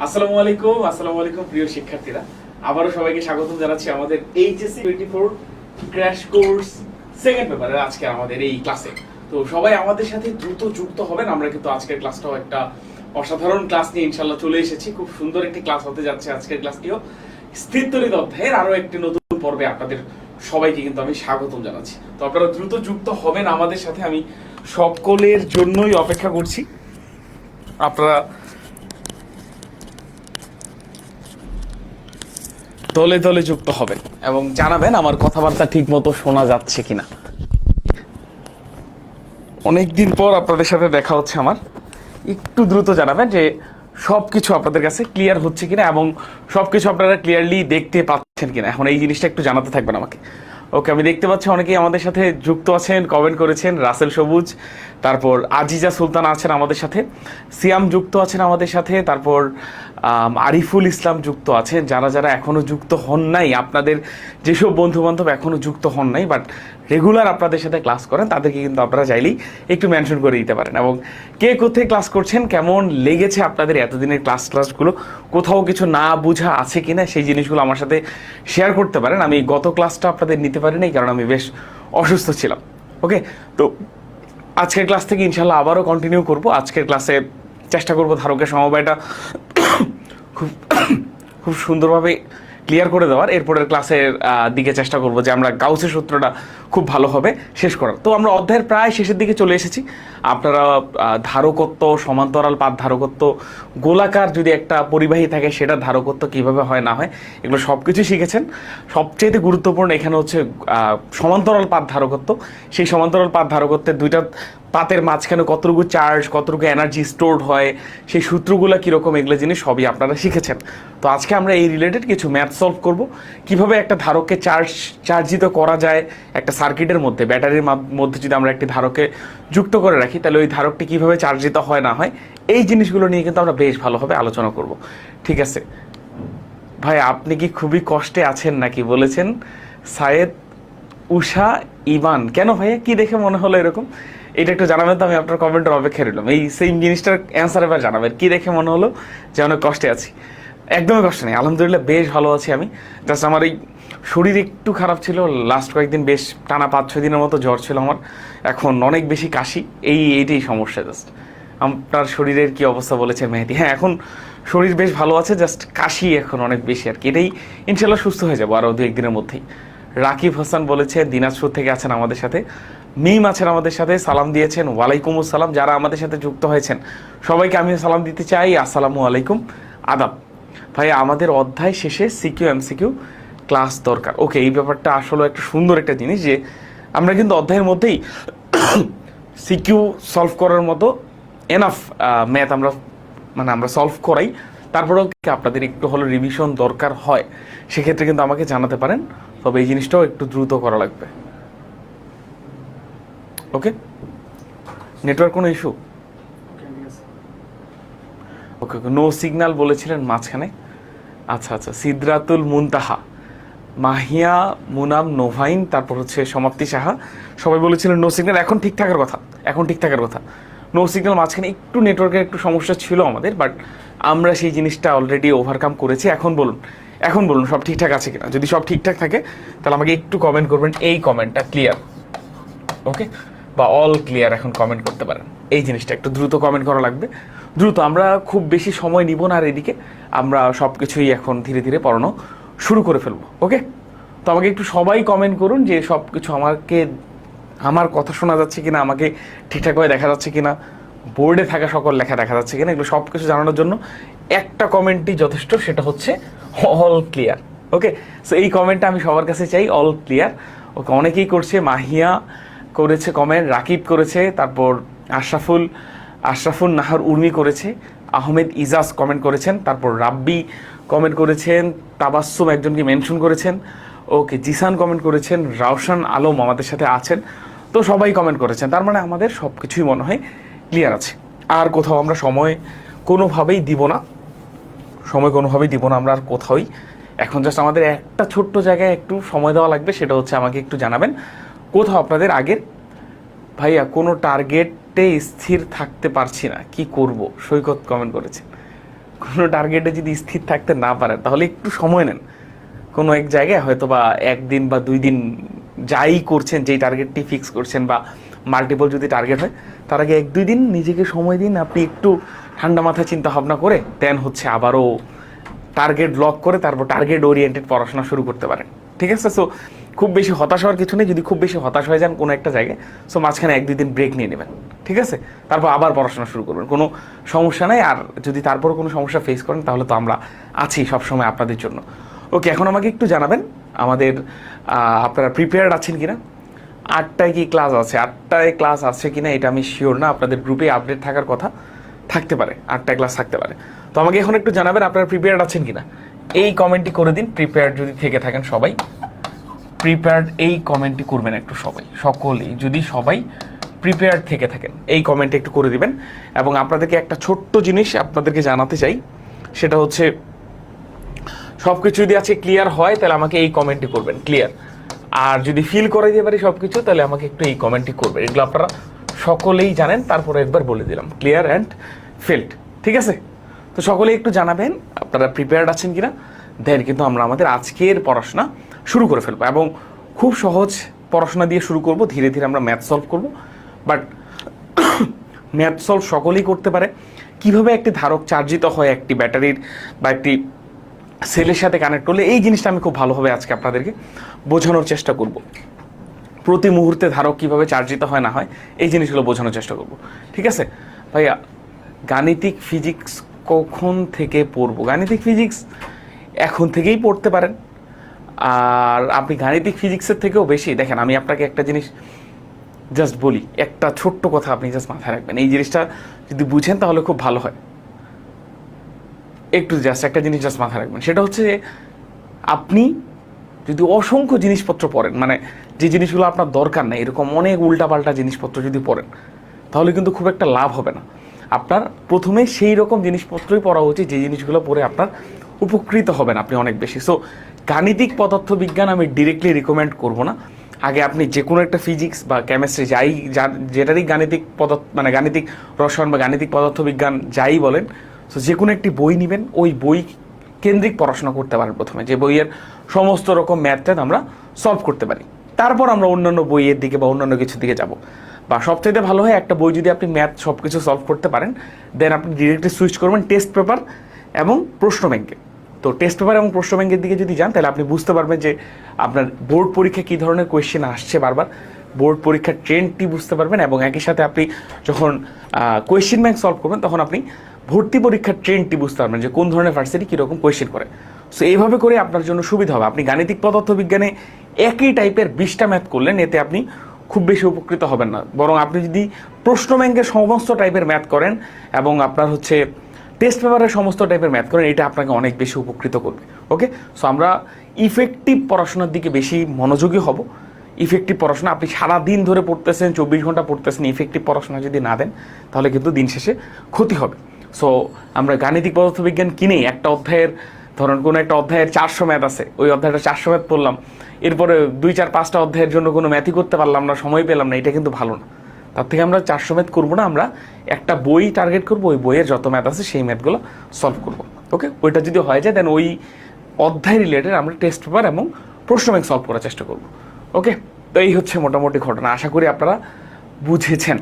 আসসালামু আলাইকুম প্রিয় শিক্ষার্থীরা, আবারও সবাইকে স্বাগতম জানাচ্ছি আমাদের HSC 24 ক্র্যাশ কোর্স সেকেন্ড পেপারের আজকে আমাদের এই ক্লাসে। তো সবাই আমাদের সাথে দ্রুত যুক্ত হবেন। আমরা কিন্তু আজকের ক্লাসটাও একটা অসাধারণ ক্লাস নিয়ে ইনশাআল্লাহ চলে এসেছি। খুব সুন্দর একটি ক্লাস হতে যাচ্ছে আজকের ক্লাসটিও। স্থির তরিত অধ্যায়ের আরো একটি নতুন পর্বে আপনাদের সবাইকে কিন্তু আমি স্বাগতম জানাচ্ছি। তো আপনারা দ্রুত যুক্ত হবেন আমাদের সাথে, আমি সকলের জন্যই অপেক্ষা করছি। আপনারা দলে দলে যুক্ত হবেন এবং জানাবেন আমার কথাবার্তা ঠিক মতো শোনা যাচ্ছে কিনা। অনেকদিন পর আপনাদের সাথে দেখা হচ্ছে আমার। একটু দ্রুত জানাবেন যে সবকিছু আপনাদের কাছে ক্লিয়ার হচ্ছে কিনা এবং সবকিছু আপনারা ক্লিয়ারলি দেখতে পাচ্ছেন কিনা। এখন এই জিনিসটা একটু জানাতে থাকবেন আমাকে। ওকে, আমি দেখতে পাচ্ছি অনেকেই আমাদের সাথে যুক্ত আছেন, কমেন্ট করেছেন। রাসেল সবুজ, তারপর আজিজা সুলতান আছেন আমাদের সাথে, সিয়াম যুক্ত আছেন আমাদের সাথে, তারপর আরিফুল ইসলাম যুক্ত আছেন। যারা যারা এখনও যুক্ত হন নাই, আপনাদের যেসব বন্ধুবান্ধব এখনও যুক্ত হন নাই বাট রেগুলার আপনাদের সাথে ক্লাস করেন, তাদেরকে কিন্তু আপনারা চাইলেই একটু মেনশন করে দিতে পারেন। এবং কে কোথায় ক্লাস করছেন, কেমন লেগেছে আপনাদের এতদিনের ক্লাসগুলো, কোথাও কিছু না বোঝা আছে কিনা সেই জিনিসগুলো আমার সাথে শেয়ার করতে পারেন। আমি গত ক্লাসটা আপনাদের নিতে পারি নাই কারণ আমি বেশ অসুস্থ ছিলাম। ওকে, তো আজকের ক্লাস থেকে ইনশাল্লাহ আবারও কন্টিনিউ করব। আজকের ক্লাসে চেষ্টা করব ধারকের সমবায়টা খুব খুব সুন্দরভাবে ক্লিয়ার করে দেওয়ার। এরপরের ক্লাসের দিকে চেষ্টা করব যে আমরা গাউসের সূত্রটা খুব ভালোভাবে শেষ করার। তো আমরা অধ্যায়ের প্রায় শেষের দিকে চলে এসেছি। আপনারা ধারকত্ব, সমান্তরাল পাত ধারকত্ব, গোলাকার যদি একটা পরিবাহী থাকে সেটা ধারকত্ব কীভাবে হয় না হয়, এগুলো সব কিছু শিখেছেন। সবচেয়ে গুরুত্বপূর্ণ এখানে হচ্ছে সমান্তরাল পাত ধারকত্ব। সেই সমান্তরাল পাত ধারকত্বের দুইটা পাতের মাঝখানে কতটুকু চার্জ, কতটুকু এনার্জি স্টোরড হয়, সেই সূত্রগুলো কীরকম, এগুলো জিনিস সবই আপনারা শিখেছেন। তো আজকে আমরা এই রিলেটেড কিছু ম্যাথ সলভ করব। কিভাবে একটা ধারককে চার্জিত করা যায় একটা সার্কিটের মধ্যে, ব্যাটারির মধ্যে যদি আমরা একটি ধারককে যুক্ত করে রাখি তাহলে ওই ধারকটি কীভাবে চার্জিত হয় না হয়, এই জিনিসগুলো নিয়ে কিন্তু আমরা বেশ ভালোভাবে আলোচনা করব। ঠিক আছে ভাই, আপনি কি খুবই কষ্টে আছেন নাকি বলেছেন সায়েদ উষা ইমান? কেন ভাইয়া, কি দেখে মনে হলো এরকম? এটা একটু জানাবেন তো, আমি আপনার কমেন্টের অপেক্ষায় রইলাম। এই সেম জিনিসটার অ্যান্সার এবার জানাবেন, কি দেখে মনে হলো যে অনেক কষ্টে আছি। একদমই কষ্ট নেই, আলহামদুলিল্লাহ বেশ ভালো আছি আমি। জাস্ট আমার এই শরীর একটু খারাপ ছিল, লাস্ট কয়েকদিন বেশ টানা 5-6 দিনের মতো জ্বর ছিল আমার, এখন অনেক বেশি কাশি, এইটাই সমস্যা। জাস্ট আপনার শরীরের কি অবস্থা বলেছে মেহেদি? হ্যাঁ, এখন শরীর বেশ ভালো আছে, জাস্ট কাশি এখন অনেক বেশি আর কি। এটাই ইনশাল্লাহ সুস্থ হয়ে যাবো আরও 2-1 দিনের মধ্যেই। রাকিব হাসান বলেছে দিনাজপুর থেকে আছেন আমাদের সাথে, মিম আছেন আমাদের সাথে, সালাম দিয়েছেন। ওয়ালাইকুম আসসালাম। যারা আমাদের সাথে যুক্ত হয়েছেন সবাইকে আমি সালাম দিতে চাই, আসসালামু আলাইকুম, আদাব। ভাই আমাদের অধ্যায় শেষে সিকিউ এমসিকিউ ক্লাস দরকার। ওকে, এই ব্যাপারটা আসলে একটা সুন্দর একটা জিনিস যে আমরা কিন্তু অধ্যায়ের মধ্যেই সিকিউ সলভ করার মতো এনাফ ম্যাথ আমরা সলভ করাই। তারপরেও আপনাদের একটু হলো রিভিশন দরকার হয়, সেক্ষেত্রে কিন্তু আমাকে জানাতে পারেন। তবে এই জিনিসটাও একটু দ্রুত করা লাগবে। ওকে, নেটওয়ার্ক কোনো ইস্যু? ওকে, নো সিগন্যাল বলেছিলেন মাঝখানে। আচ্ছা, সিদরাতুল মুনতাহা, মাহিয়া মুনাম নোভাইন, তারপর হচ্ছে সমাপ্তি সাহা, সবাই বলেছিলেন নো সিগন্যাল। এখন ঠিক থাকার কথা। নো সিগন্যাল, মাঝখানে একটু নেটওয়ার্কের একটু সমস্যা ছিল আমাদের, বাট আমরা সেই জিনিসটা অলরেডি ওভারকাম করেছি। এখন বলুন সব ঠিকঠাক আছে কিনা। যদি সব ঠিকঠাক থাকে তাহলে আমাকে একটু কমেন্ট করবেন, এই কমেন্টটা ক্লিয়ার, ওকে, বা অল ক্লিয়ার এখন কমেন্ট করতে পারেন। এই জিনিসটা একটু দ্রুত কমেন্ট করা লাগবে, দ্রুত। আমরা খুব বেশি সময় নিব না, আর এদিকে আমরা সব কিছুই এখন ধীরে ধীরে পড়ানো শুরু করে ফেলবো। ওকে, তো আমাকে একটু সবাই কমেন্ট করুন যে সব কিছু আমার কথা শোনা যাচ্ছে কিনা, আমাকে ঠিকঠাকভাবে দেখা যাচ্ছে কিনা, বোর্ডে থাকা সকল লেখা দেখা যাচ্ছে কিনা, এগুলো সব কিছু জানানোর জন্য একটা কমেন্টই যথেষ্ট, সেটা হচ্ছে অল ক্লিয়ার। ওকে, সো এই কমেন্টটা আমি সবার কাছে চাই, অল ক্লিয়ার। ওকে, অনেকেই করছে, মাহিয়া করেছে কমেন্ট, রাকিব করেছে, তারপর আশরাফুল নাহার উর্মি করেছে, আহমেদ ইজাজ কমেন্ট করেছেন, তারপর রাব্বি কমেন্ট করেছেন, তাবাসসুম একজনকে মেনশন করেছেন, ওকে, জিসান কমেন্ট করেছেন, রাওশান আলম আমাদের সাথে আছেন। তো সবাই কমেন্ট করেছেন, তার মানে আমাদের সব কিছুই মনে হয় ক্লিয়ার আছে। আর কোথাও আমরা সময় কোনোভাবেই দিব না আমরা আর কোথাওই। এখন জাস্ট আমাদের একটা ছোট্ট জায়গায় একটু সময় দেওয়া লাগবে, সেটা হচ্ছে আমাকে একটু জানাবেন কোথাও আপনাদের আগের ভাইয়া কোনো টার্গেটে স্থির থাকতে পারছি না, কি করব, সৈকত কমেন্ট করেছেন। কোনো টার্গেটে যদি স্থির থাকতে না পারেন তাহলে একটু সময় নেন, কোনো এক জায়গায় হয়তো বা 1 দিন বা 2 দিন যাই করছেন, যেই টার্গেটটি ফিক্স করছেন বা মাল্টিপল যদি টার্গেট হয়, তার আগে 1-2 দিন নিজেকে সময় দিন, আপনি একটু ঠান্ডা মাথায় চিন্তা ভাবনা করে দেন হচ্ছে আবারও টার্গেট লক করে তারপর টার্গেট ওরিয়েন্টেড পড়াশোনা শুরু করতে পারেন। ঠিক আছে? সো খুব বেশি হতাশ হওয়ার কিছু নেই। যদি খুব বেশি হতাশ হয়ে যান কোনো একটা জায়গায়, সো মাঝখানে 1-2 দিন ব্রেক নিয়ে নেবেন। ঠিক আছে? তারপর আবার পড়াশোনা শুরু করবেন, কোনো সমস্যা নাই। আর যদি তারপর কোনো সমস্যা ফেস করেন তাহলে তো আমরা আছি সবসময় আপনাদের জন্য। ওকে, এখন আমাকে একটু জানাবেন আমাদের আপনারা প্রিপেয়ার্ড আছেন কিনা। 8টায় কি ক্লাস আছে? 8টায় ক্লাস আছে কিনা এটা আমি শিওর না, আপনাদের গ্রুপে আপডেট থাকার কথা, থাকতে পারে 8টায় ক্লাস থাকতে পারে। তো আমাকে এখন একটু জানাবেন আপনারা প্রিপেয়ার্ড আছেন কিনা, এই কমেন্টটি করে দিন। প্রিপেয়ার্ড যদি থেকে থাকেন সবাই, প্রিপেয়ার্ড এই কমেন্টটি করবেন একটু সবাই, সকলেই যদি সবাই প্রিপেয়ার্ড থেকে থাকেন এই কমেন্টে একটু করে দিবেন। এবং আপনাদেরকে একটা ছোট্ট জিনিস আপনাদেরকে জানাতে চাই, সেটা হচ্ছে সব কিছু যদি আছে ক্লিয়ার হয় তাহলে আমাকে এই কমেন্টটি করবেন, ক্লিয়ার। আর যদি ফিল করে দিতে পারি সব কিছু তাহলে আমাকে একটু এই কমেন্টটি করবেন। এগুলো আপনারা সকলেই জানেন, তারপরে একবার বলে দিলাম, ক্লিয়ার অ্যান্ড ফিল্ড। ঠিক আছে? তো সকলেই একটু জানাবেন আপনারা প্রিপেয়ার্ড আছেন কিনা, দেন কিন্তু আমরা আমাদের আজকের পড়াশোনা শুরু করে ফেলবো। এবং খুব সহজ পড়াশোনা দিয়ে শুরু করব, ধীরে ধীরে আমরা ম্যাথ সলভ করব। বাট ম্যাথ সলভ সকলেই করতে পারে। কিভাবে একটি ধারক চার্জিত হয় একটি ব্যাটারির বা একটি সেলের সাথে কানেক্ট করলে, এই জিনিসটা আমি খুব ভালোভাবে আজকে আপনাদেরকে বোঝানোর চেষ্টা করব। প্রতি মুহূর্তে ধারক কীভাবে চার্জিত হয় না হয় এই জিনিসগুলো বোঝানোর চেষ্টা করব। ঠিক আছে ভাইয়া? গাণিতিক ফিজিক্স কখন থেকে পড়বো? গাণিতিক ফিজিক্স এখন থেকেই পড়তে পারেন। আর আপনি গাণিতিক ফিজিক্সের থেকেও বেশি দেখেন, আমি আপনাকে একটা জিনিস জাস্ট বলি, একটা ছোট্ট কথা আপনি জাস্ট মাথায় রাখবেন, এই জিনিসটা যদি বুঝেন তাহলে খুব ভালো হয়। একটু জাস্ট একটা জিনিস জাস্ট মাথায় রাখবেন, সেটা হচ্ছে আপনি যদি অসংখ্য জিনিসপত্র পড়েন, মানে যে জিনিসগুলো আপনার দরকার নেই, এরকম অনেক উল্টাপাল্টা জিনিসপত্র যদি পড়েন তাহলে কিন্তু খুব একটা লাভ হবে না। আপনার প্রথমে সেই রকম জিনিসপত্রই পড়া উচিত যে জিনিসগুলো পড়ে আপনার উপকৃত হবেন আপনি অনেক বেশি। সো গাণিতিক পদার্থবিজ্ঞান আমি ডিরেক্টলি রিকমেন্ড করব না। আগে আপনি যে কোনো একটা ফিজিক্স বা কেমিস্ট্রি যাই যেটারই গাণিতিক মানে গাণিতিক রসায়ন বা গাণিতিক পদার্থবিজ্ঞান যাই বলেন, সো যে কোনো একটি বই নেবেন, ওই বই কেন্দ্রিক পড়াশোনা করতে পারেন প্রথমে, যে বইয়ের সমস্ত রকম ম্যাথটা আমরা সলভ করতে পারি। তারপর আমরা অন্যান্য বইয়ের দিকে বা অন্যান্য কিছুর দিকে যাব। বা সবচেয়ে ভালো হয় একটা বই যদি আপনি ম্যাথ সব কিছু সলভ করতে পারেন, দেন আপনি ডিরেক্টলি সুইচ করবেন টেস্ট পেপার এবং প্রশ্ন ব্যাংকে। তো টেস্ট পেপার এবং প্রশ্ন ব্যাংকের দিকে যদি যান তাহলে আপনি বুঝতে পারবেন যে আপনার বোর্ড পরীক্ষায় কী ধরনের কোয়েশ্চেন আসছে বারবার, বোর্ড পরীক্ষার ট্রেন্ডটি বুঝতে পারবেন। এবং একই সাথে আপনি যখন কোয়েশ্চেন ব্যাংক সলভ করবেন তখন আপনি ভর্তি পরীক্ষার ট্রেন্ডটি বুঝতে পারবেন যে কোন ধরনের ভার্সিটি কীরকম কোয়েশ্চেন করে। সো এইভাবে করে আপনার জন্য সুবিধা হবে। আপনি গাণিতিক পদার্থবিজ্ঞানে একই টাইপের 20টা ম্যাথ করলেন, এতে আপনি খুব বেশি উপকৃত হবেন না। বরং আপনি যদি প্রশ্ন ব্যাংকের সমস্ত টাইপের ম্যাথ করেন এবং আপনার হচ্ছে টেস্ট পেপারের সমস্ত টাইপের ম্যাথ করেন, এটা আপনাকে অনেক বেশি উপকৃত করবে। ওকে, সো আমরা ইফেক্টিভ পড়াশোনার দিকে বেশি মনোযোগী হব। ইফেক্টিভ পড়াশোনা, আপনি সারাদিন ধরে পড়তেছেন, 24 ঘন্টা পড়তেছেন, ইফেক্টিভ পড়াশোনা যদি না দেন তাহলে কিন্তু দিন শেষে ক্ষতি হবে। সো আমরা গাণিতিক পদার্থবিজ্ঞান কিনেই একটা অধ্যায়ের, ধরুন কোনো একটা অধ্যায়ের 400 ম্যাথ আছে, ওই অধ্যায়টা 400 ম্যাথ পড়লাম, এরপরে 2-4-5টা অধ্যায়ের জন্য কোনো ম্যাথই করতে পারলাম না, সময় পেলাম না, এটা কিন্তু ভালো না। তার থেকে আমরা 400 ম্যাথ করবো না, আমরা একটা বই টার্গেট করবো, ওই বইয়ের যত ম্যাথ আছে সেই ম্যাথগুলো সলভ করবো। ওকে, ওইটা যদি হয়ে যায় দেন ওই অধ্যায় রিলেটেড আমরা টেস্ট পেপার এবং প্রশ্ন ব্যাংক সলভ করার চেষ্টা করবো। ওকে, তো এই হচ্ছে মোটামুটি ঘটনা, আশা করি আপনারা বুঝেছেন।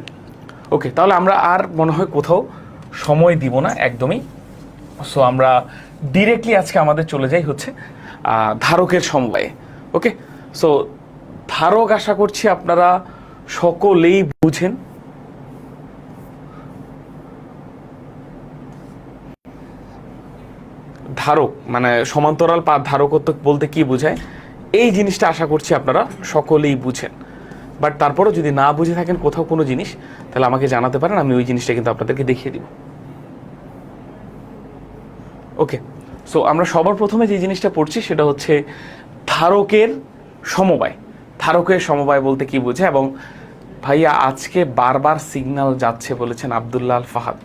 ওকে, তাহলে আমরা আর মনে হয় কোথাও সময় দিব না একদমই। সো আমরা ডিরেক্টলি আজকে আমাদের চলে যাই হচ্ছে ধারকের সমবায়ে। ওকে, সো ধারক আশা করছি আপনারা সকলেই বুঝেন। ধারক মানে সমান্তরাল পাত ধারকত্ব বলতে কি বোঝায়, এই জিনিসটা আশা করছি আপনারা সকলেই বুঝেন। বাট তারপরও যদি না বুঝে থাকেন কোথাও কোনো জিনিস, তাহলে আমাকে জানাতে পারেন, আমি ওই জিনিসটা কিন্তু আপনাদেরকে দেখিয়ে দিব। ওকে, সো আমরা সবার প্রথমে যে জিনিসটা পড়ছি সেটা হচ্ছে ধারকের সমবায়। ধারকের সমবায় বলতে কি বোঝায়, এবং ভাইয়া আজকে বারবার সিগন্যাল যাচ্ছে বলেছেন আব্দুল্লাহ আল ফাহাদ।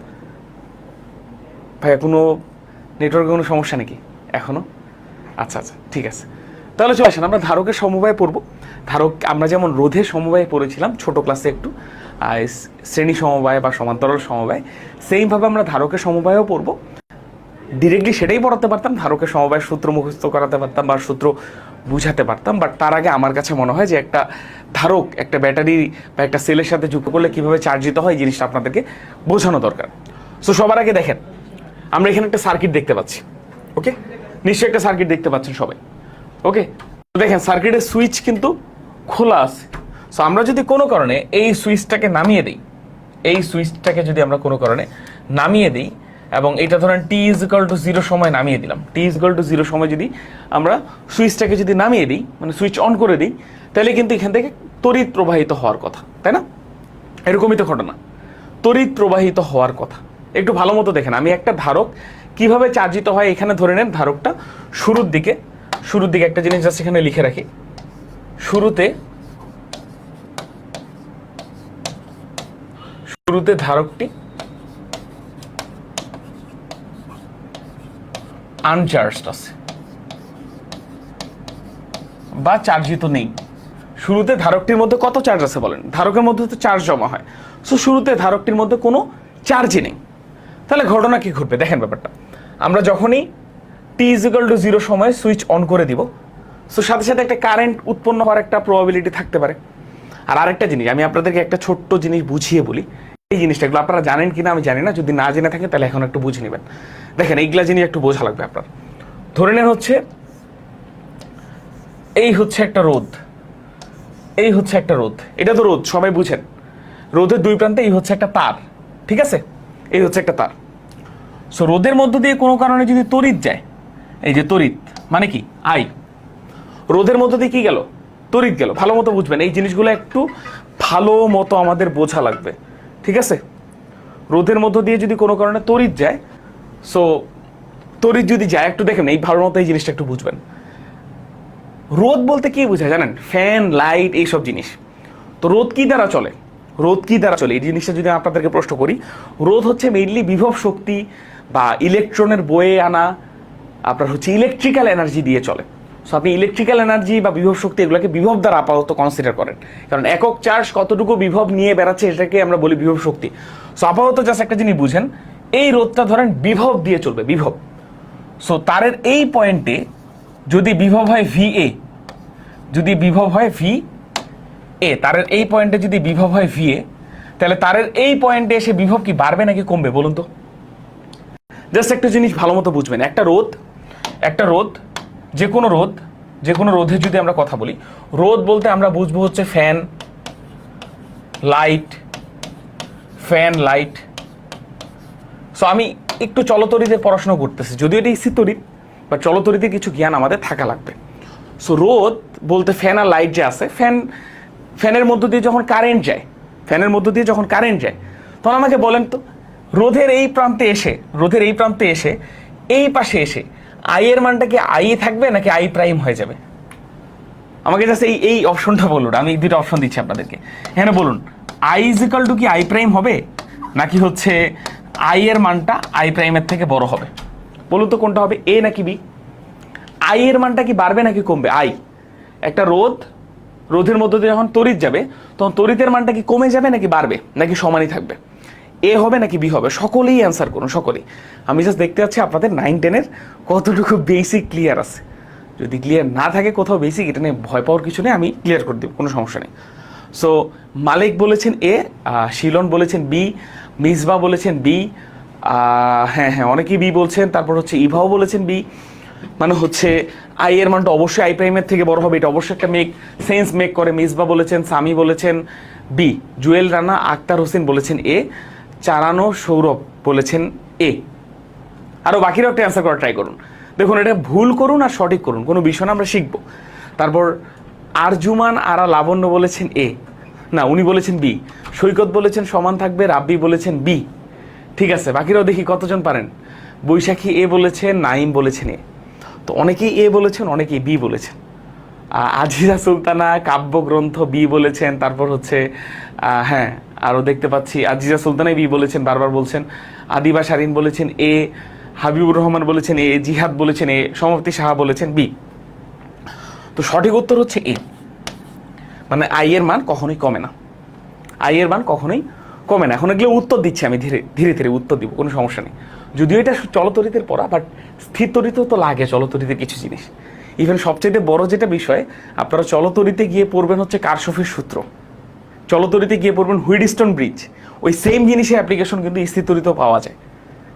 ভাইয়া কোনো নেটওয়ার্কের কোনো সমস্যা নাকি এখনো? আচ্ছা আচ্ছা, ঠিক আছে, তাহলে চলে আসেন আমরা ধারকের সমবায় পড়ব। ধারক আমরা যেমন রোধের সমবায় পড়েছিলাম ছোট ক্লাসে একটু, শ্রেণী সমবায় বা সমান্তরাল সমবায়, সেইমভাবে আমরা ধারকের সমবায়ও পড়ব। ডিরেক্টলি সেটাই পড়াতে পারতাম, ধারকের সমবায়ের সূত্র মুখস্থ করাতে পারতাম বা সূত্র বুঝাতে পারতাম, বাট তার আগে আমার কাছে মনে হয় যে একটা ধারক একটা ব্যাটারি বা একটা সেলের সাথে যুক্ত করলে কীভাবে চার্জিত হয় এই জিনিসটা আপনাদেরকে বোঝানো দরকার। সো সবার আগে দেখেন আমরা এখানে একটা সার্কিট দেখতে পাচ্ছি, ওকে, নিশ্চয়ই একটা সার্কিট দেখতে পাচ্ছেন সবাই, ওকে। দেখেন সার্কিটের সুইচ কিন্তু খোলা আছে। সো আমরা যদি কোনো কারণে এই সুইচটাকে নামিয়ে দিই, এই সুইচটাকে যদি আমরা কোনো কারণে নামিয়ে দিই এবং এটা ধরেন t=0 সময় নামিয়ে দিলাম, t=0 সময় যদি আমরা সুইচটাকে যদি নামিয়ে দিই মানে সুইচ অন করে দিই, তাহলে কিন্তু এখান থেকে তড়িৎ প্রবাহিত হওয়ার কথা, তাই না? এরকমই তো ঘটনা, তড়িৎ প্রবাহিত হওয়ার কথা। একটু ভালো মতো দেখেন আমি একটা ধারক কিভাবে চার্জিত হয় এখানে ধরে নেন। ধারকটা শুরুর দিকে একটা জিনিস জাস্ট এখানে লিখে রাখি, শুরুতে ধারকটি আনচার্জড আছে বা চার্জিত নেই। শুরুতে ধারকটির মধ্যে কত চার্জ আছে বলেন? ধারকের মধ্যে তো চার্জ জমা হয়। সো শুরুতে ধারকটির মধ্যে কোনো চার্জই নেই। তাহলে ঘটনা কি ঘটবে দেখেন ব্যাপারটা, আমরা যখনই t=0 সময় সুইচ অন করে দিব, সো সাথে সাথে একটা কারেন্ট উৎপন্ন হওয়ার একটা প্রবাবিলিটি থাকতে পারে। আর আরেকটা জিনিস আমি আপনাদেরকে একটা ছোট্ট জিনিস বুঝিয়ে বলি, এই জিনিসটা এগুলো আপনারা জানেন কিনা আমি জানি না, যদি না জেনে থাকেন তাহলে এখন একটু বুঝে নেবেন। দেখেন এইগুলা জিনিস একটু বোঝা লাগবে আপনার। ধরে নেন হচ্ছে এই হচ্ছে একটা রোদ, এই হচ্ছে একটা রোদ, এটা তো রোদ সবাই বুঝেন। রোদের দুই প্রান্তে এই হচ্ছে একটা তার, ঠিক আছে, এই হচ্ছে একটা তার। সো রোদের মধ্য দিয়ে কোনো কারণে যদি তড়িৎ যায়, এই যে তড়িৎ মানে কি আই, রোদের মধ্য দিয়ে কি গেল? তড়িৎ গেল। ভালো মতো বুঝবেন এই জিনিসগুলো, একটু ভালো মতো আমাদের বোঝা লাগবে, ঠিক আছে? রোদের মধ্য দিয়ে যদি কোনো কারণে তড়িৎ যায়, সো তড়িৎ যদি যায় একটু দেখেন এই ভালো মতো এই জিনিসটা একটু বুঝবেন। রোদ বলতে কি বোঝায় জানেন? ফ্যান, লাইট, এইসব জিনিস। তো রোদ কি দ্বারা চলে? রোদ কি দ্বারা চলে এই জিনিসটা যদি আপনাদেরকে প্রশ্ন করি, রোদ হচ্ছে মেইনলি বিভব শক্তি বা ইলেকট্রনের বয়ে আনা আপনার হচ্ছে ইলেকট্রিক্যাল এনার্জি দিয়ে চলে। সো আপনি ইলেকট্রিক্যাল এনার্জি বা বিভব শক্তি এগুলোকে বিভব দ্বারা আপাতত কনসিডার করেন, কারণ একক চার্জ কতটুকু বিভব নিয়ে বেড়াচ্ছে এটাকে আমরা বলি বিভব শক্তি। সো আপাতত জাস্ট একটা জিনিস বুঝেন, এই রোদটা ধরেন বিভব দিয়ে চলবে, বিভব। সো তারের এই পয়েন্টে যদি বিভব হয় VA, যদি বিভব হয় VA, তারের এই পয়েন্টে যদি বিভব হয় VA, তাহলে তারের এই পয়েন্টে এসে বিভব কি বাড়বে নাকি কমবে বলুন তো? জাস্ট একটা জিনিস ভালো মতো বুঝবেন, একটা রোদ, যে কোনো রোধের যদি আমরা কথা বলি, রোদ বলতে আমরা বুঝবো হচ্ছে ফ্যান, লাইট। সো আমি একটু চলতরিতে পড়াশোনা করতেছি, যদিও এটা ইসি তড়িৎ, বা চলতরিতে কিছু জ্ঞান আমাদের থাকা লাগবে। সো রোদ বলতে ফ্যান আর লাইট যে আছে, ফ্যানের মধ্য দিয়ে যখন কারেন্ট যায়, তখন আমাকে বলেন তো রোধের এই প্রান্তে এসে এই পাশে এসে আই এর মানটা কি আই থাকবে নাকি আই প্রাইম হয়ে যাবে? আমাকে জাস্ট এই অপশনটা বলুন, আমি দুটো অপশন দিচ্ছি আপনাদেরকে, এখানে বলুন I= কি আই প্রাইম হবে নাকি হচ্ছে আই এর মানটা আই প্রাইমের থেকে বড় হবে? বলুন তো কোনটা হবে, এ নাকি বি? আই এর মানটা কি বাড়বে নাকি কমবে? আই, একটা রোধের মধ্য দিয়ে যখন তড়িৎ যাবে তখন তড়িতের মানটা কি কমে যাবে নাকি বাড়বে নাকি সমানই থাকবে? এ হবে নাকি বি হবে? সকলেই অ্যান্সার করুন, সকলেই। আমি জাস্ট দেখতে পাচ্ছি আপনাদের 9-10-এর কতটুকু বেসিক ক্লিয়ার আছে। যদি ক্লিয়ার না থাকে কোথাও বেসিক, এটা নিয়ে ভয় পাওয়ার কিছু নেই, আমি ক্লিয়ার করে দেব, কোনো সমস্যা নেই। সো মালিক বলেছেন এ, শিলন বলেছেন বি, মিসবা বলেছেন বি, হ্যাঁ অনেকেই বি বলছেন, তারপর হচ্ছে ইভাও বলেছেন বি, মানে হচ্ছে আই এর মানটা অবশ্যই আই প্রাইমের থেকে বড় হবে, এটা অবশ্যই একটা সেন্স মেক করে। মিসবা বলেছেন, সামি বলেছেন বি, জুয়েল রানা আক্তার হোসেন বলেছেন এ, চারানো সৌরভ বলেছেন এ। আরও বাকিরাও একটা অ্যান্সার করার ট্রাই করুন। দেখুন এটা ভুল করুন আর সঠিক করুন, কোনো বিষয় না, আমরা শিখবো। তারপর আরজুমান আরা লাবণ্য বলেছেন এ, না উনি বলেছেন বি। সৈকত বলেছেন সমান থাকবে, রাব্বি বলেছেন বি। ঠিক আছে, বাকিরাও দেখি কতজন পারেন। বৈশাখী এ বলেছেন, নাইম বলেছেন এ। তো অনেকেই এ বলেছেন, অনেকেই বি বলেছেন। আজিজা সুলতানা কাব্যগ্রন্থ বি বলেছেন। তারপর হচ্ছে হ্যাঁ আরও দেখতে পাচ্ছি আজিজা সুলতানাই বি বলেছেন, বারবার বলছেন। আদিবা শারিন বলেছেন এ, হাবিবুর রহমান বলেছেন এ, জিহাদ বলেছেন এ, সমাপ্তি সাহা বলেছেন বি। তো সঠিক উত্তর হচ্ছে এ, মানে আই এর মান কখনোই কমে না, আই এর মান কখনোই কমে না। এখন এগুলো উত্তর দিচ্ছি আমি, ধীরে ধীরে উত্তর দিব, কোনো সমস্যা নেই। যদিও এটা চলতরিতের পড়া, বাট স্থির তরিতেও তো লাগে চলতরিতের কিছু জিনিস। ইভেন সবচেয়ে বড় যেটা বিষয়, আপনারা চলতরিতে গিয়ে পড়বেন হচ্ছে কারশফের সূত্র, চলতরিতে গিয়ে পড়বেন হুইটস্টোন ব্রিজ, ওই সেম জিনিসের অ্যাপ্লিকেশন কিন্তু স্থির তরিতেও পাওয়া যায়।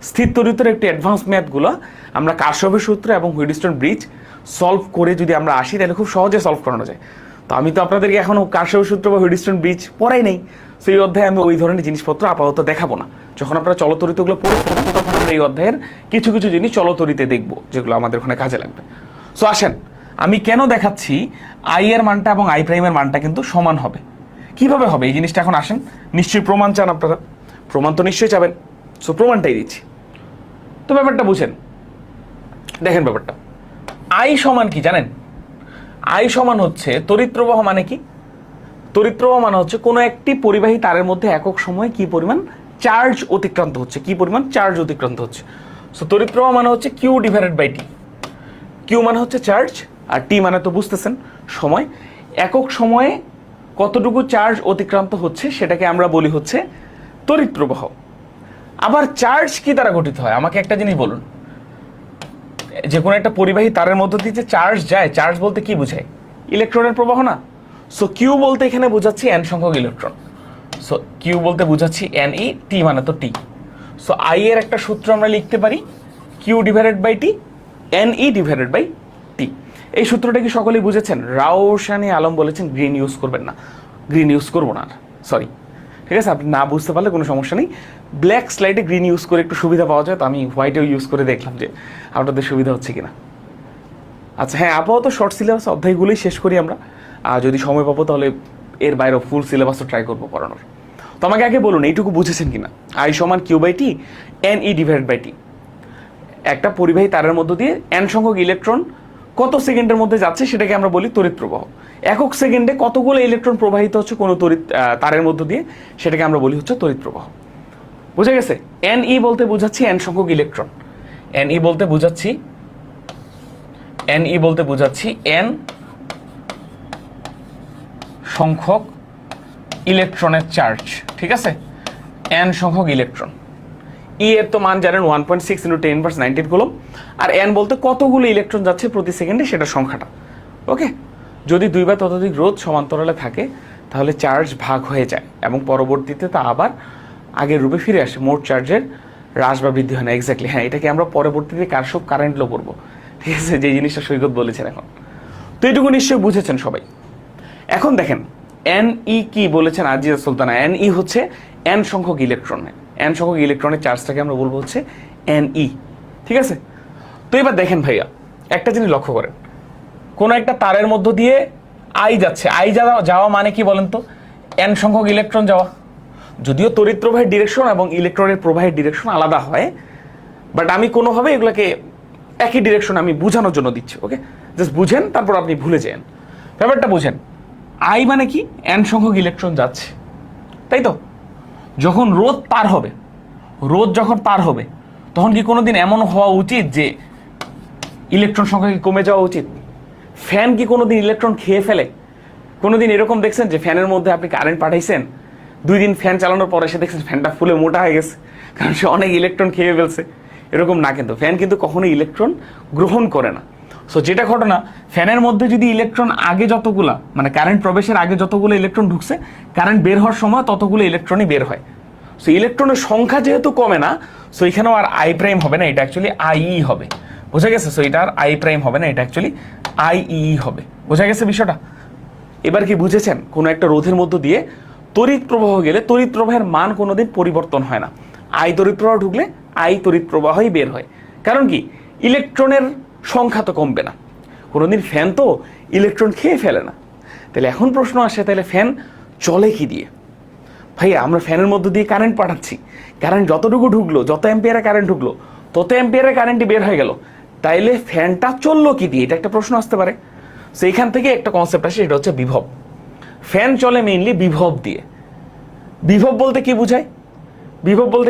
স্থির তরিতের একটি অ্যাডভান্স ম্যাথগুলো আমরা কারশফের সূত্র এবং হুইটস্টোন ব্রিজ সলভ করে যদি আমরা আসি, তাহলে খুব সহজে সলভ করানো যায়। তো আমি তো আপনাদেরকে এখনও কারশফের সূত্র বা হুইটস্টোন ব্রিজ পড়াই নেই, সেই অধ্যায়ে আমি ওই ধরনের জিনিসপত্র আপাতত দেখাবো না। যখন আপনারা চলতরিতগুলো পড়ে তখন আমরা এই অধ্যায়ের কিছু কিছু জিনিস চলতরিতে দেখবো, যেগুলো আমাদের ওখানে কাজে লাগবে। সো আসেন, আমি কেন দেখাচ্ছি আই এর মানটা এবং আই প্রাইমের মানটা কিন্তু সমান হবে। কিভাবে হবে এই জিনিসটা এখন আসেন, নিশ্চয়ই প্রমাণ চান আপনারা, প্রমাণ তো নিশ্চয়ই চাবেন। সো প্রমাণটাই দিচ্ছি। তো ব্যাপারটা বুঝেন, দেখেন ব্যাপারটা, আই সমান কি জানেন? আই সমান হচ্ছে তড়িৎ প্রবাহ। মানে কি তড়িৎ প্রবাহ? মানে হচ্ছে কোনো একটি পরিবাহী তারের মধ্যে একক সময়ে কি পরিমাণ চার্জ অতিক্রান্ত হচ্ছে, কি পরিমাণ চার্জ অতিক্রান্ত হচ্ছে। সো তড়িৎ প্রবাহ মানে হচ্ছে Q divided by T. Q মানে হচ্ছে চার্জ, আর টি মানে তো বুঝতেছেন সময়। একক সময়ে কতটুকু চার্জ অতিক্রান্ত হচ্ছে সেটাকে আমরা বলি হচ্ছে তড়িৎ প্রবাহ। আবার চার্জ কি দ্বারা গঠিত হয় আমাকে একটা জিনিস বলুন। যে কোনো একটা পরিবাহী তারের মধ্য দিয়ে যে চার্জ যায়, চার্জ বলতে কি বোঝায়? ইলেকট্রনের প্রবাহ না? সো কিউ বলতে এখানে বোঝাচ্ছি এন সংখ্যক ইলেকট্রন। সো কিউ বলতে বোঝাচ্ছি এন ই, টি মানে তো টি। সো আই এর একটা সূত্র আমরা লিখতে পারি Q divided by T, N E divided by T. এই সূত্রটা কি সকলেই বুঝেছেন? রাওশানি আলম বলেছেন গ্রিন ইউজ করবেন না, গ্রিন ইউজ করবো না, সরি, ঠিক আছে। আপনি না বুঝতে পারলে কোনো সমস্যা নেই, ব্ল্যাক স্লাইডে গ্রিন ইউজ করে একটু সুবিধা পাওয়া যায়, তো আমি হোয়াইটেও ইউজ করে দেখলাম যে আপনাদের সুবিধা হচ্ছে কিনা। আচ্ছা হ্যাঁ, আপাতত শর্ট সিলেবাস অধ্যায়গুলোই শেষ করি আমরা, আর যদি সময় পাবো তাহলে এর বাইরেও ফুল সিলেবাসও ট্রাই করবো পড়ানোর। তো আমাকে আগে বলুন এইটুকু বুঝেছেন কিনা? আই সমান Q by T, N E divided by T. একটা পরিবাহী তারের মধ্য দিয়ে এন সংখ্যক ইলেকট্রন কত সেকেন্ডের মধ্যে যাচ্ছে সেটাকে আমরা বলি তড়িৎ প্রবাহ। একক সেকেন্ডে কতগুলো ইলেকট্রন প্রবাহিত হচ্ছে কোনো তারের মধ্য দিয়ে সেটাকে আমরা বলি হচ্ছে তড়িৎ প্রবাহ। বুঝে গেছে? এন ই বলতে বোঝাচ্ছি এন সংখ্যক ইলেকট্রন, এন ই বলতে বোঝাচ্ছি এন সংখ্যক ইলেকট্রনের চার্জ, ঠিক আছে? এন সংখ্যক ইলেকট্রন। ই এর তো মান জানেন 1.6 × 10⁻⁹ কুলম্ব, আর এন বলতে কতগুলো ইলেকট্রন যাচ্ছে প্রতি সেকেন্ডে সেটা সংখ্যাটা। ওকে, যদি দুই বা ততোধিক রোধ সমান্তরালে থাকে তাহলে চার্জ ভাগ হয়ে যায় এবং পরবর্তীতে তা আবার আগের রূপে ফিরে আসে, মোট চার্জের হ্রাস বা বৃদ্ধি হয় না। এক্স্যাক্টলি, হ্যাঁ, এটাকে আমরা পরবর্তীতে কারশফ কারেন্ট ল করবো, ঠিক আছে, যে জিনিসটা সৈকত বলেছেন এখন। তো এইটুকু নিশ্চয়ই বুঝেছেন সবাই। এখন দেখেন এন ই কি বলেছেন আজিজা সুলতানা? এন ই হচ্ছে এন সংখ্যক ইলেকট্রন, এন সংখ্যক ইলেকট্রনের চার্জটাকে আমরা বলবো হচ্ছে এন ই, ঠিক আছে? তো এবার দেখেন ভাইয়া, একটা জিনিস লক্ষ্য করেন, কোনো একটা তারের মধ্য দিয়ে আই যাচ্ছে, আই যাওয়া মানে কি বলেন তো? এন সংখ্যক ইলেকট্রন যাওয়া। যদিও তড়িৎ প্রবাহের ডিরেকশন এবং ইলেকট্রনের প্রবাহের ডিরেকশন আলাদা হয়, বাট আমি কোনোভাবে এগুলোকে একই ডিরেকশন আমি বোঝানোর জন্য দিচ্ছি। ওকে, জাস্ট বুঝেন, তারপর আপনি ভুলে যান। ব্যাপারটা বুঝেন, আই মানে কি? এন সংখ্যক ইলেকট্রন যাচ্ছে, তাই তো? যখন রোধ পার হবে, রোধ যখন পার হবে, তখন কি কোনোদিন এমন হওয়া উচিত যে ইলেকট্রন সংখ্যা কি কমে যাওয়া উচিত? ফ্যান কি কোনোদিন ইলেকট্রন খেয়ে ফেলে? কোনোদিন এরকম দেখছেন যে ফ্যানের মধ্যে আপনি কারেন্ট পাঠাইছেন, 2 দিন ফ্যান চালানোর পরে এসে দেখছেন ফ্যানটা ফুলে মোটা হয়ে গেছে, কারণ সে অনেক ইলেকট্রন খেয়ে ফেলছে? এরকম না, কিন্তু ফ্যান কিন্তু কখনোই ইলেকট্রন গ্রহণ করে না। সো যেটা ঘটনা, ফ্যানের মধ্যে যদি ইলেকট্রন আগে যতগুলা, মানে কারেন্ট প্রবেশের আগে যতগুলো ইলেকট্রন ঢুকছে, কারেন্ট বের হওয়ার সময় ততগুলো ইলেকট্রনই বের হয়। সো ইলেকট্রনের সংখ্যা যেহেতু কমে না, সো এখানেও আর আই প্রাইম হবে না, এটা অ্যাকচুয়ালি আইই হবে। বোঝা গেছে? সো এটা আর আই প্রাইম হবে না, এটা অ্যাকচুয়ালি আইই হবে। বোঝা গেছে বিষয়টা? এবার কি বুঝেছেন? কোনো একটা রোধের মধ্য দিয়ে তড়িৎ প্রবাহ গেলে তড়িৎ প্রবাহের মান কোনোদিন পরিবর্তন হয় না। আই তড়িৎ প্রবাহ ঢুকলে আই তড়িৎ প্রবাহই বের হয়। কারণ কি? ইলেকট্রনের সংখ্যা তো কমবে না। কোনোদিন ফ্যান তো ইলেকট্রন খেয়ে ফেলে না। তাহলে এখন প্রশ্ন আসে, তাহলে ফ্যান চলে কি দিয়ে? ভাইয়া, আমরা ফ্যানের মধ্য দিয়ে কারেন্ট পাঠাচ্ছি, কারেন্ট যতটুকু ঢুকলো, যত অ্যাম্পিয়ারে কারেন্ট ঢুকলো, তত অ্যাম্পিয়ারে কারেন্টই বের হয়ে গেল। তাইলে ফ্যানটা চললো কি দিয়ে? এটা একটা প্রশ্ন আসতে পারে। সো এইখান থেকে একটা কনসেপ্ট আসে, এটা হচ্ছে বিভব। ফ্যান চলে মেইনলি বিভব দিয়ে। বিভব বলতে কি বোঝায়? বিভব বলতে